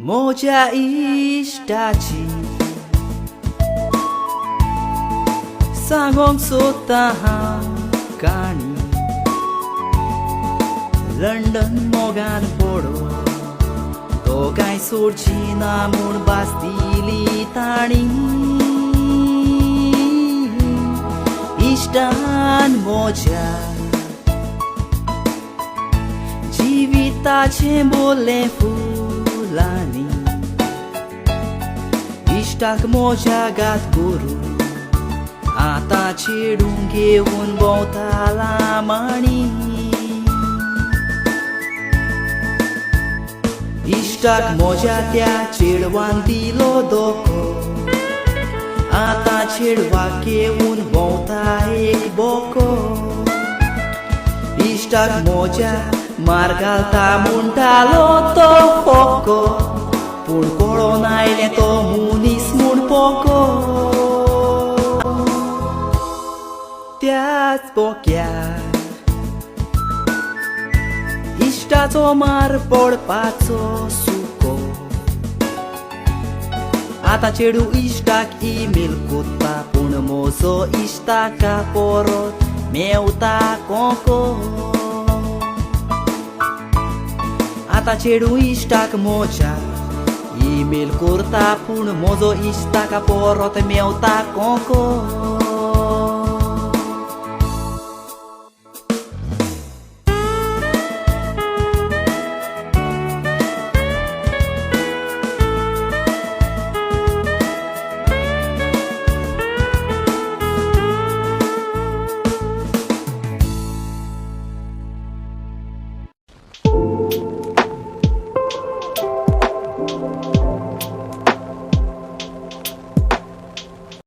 म्हज्या इश्टाची सांगोंक सोदता हांव काणी लंडन मोगान पडो तो कांय सोडची ना म्हूण बासदिली ताणी इश्टान म्हज्या जिविताचें बोल्लें फुलांनी इश्टाक म्हज्या गात करून आतां चेडूं घेवन भोंवताला माणी इश्टाक म्हज्या त्या चेडवान दिलो धोको आतां चेडवाक घेवन भोंवता एक बोको इश्टाक म्हज्या मार घालता म्हणटालो तो फोको पूण कळोन आयलें तो मुनीस म्हूण पोको त्याच पोक्यार इश्टाचो मार पडपाचो सुको आतां चेडू इश्टाक ईमेल कोत्ता पूण म्हजो इश्ट ताका परत मेवता कोको आतां चेडू इश्टाक म्हज्या ईमेल करता पूण म्हजो इश्ट ताका परत मेवता कोको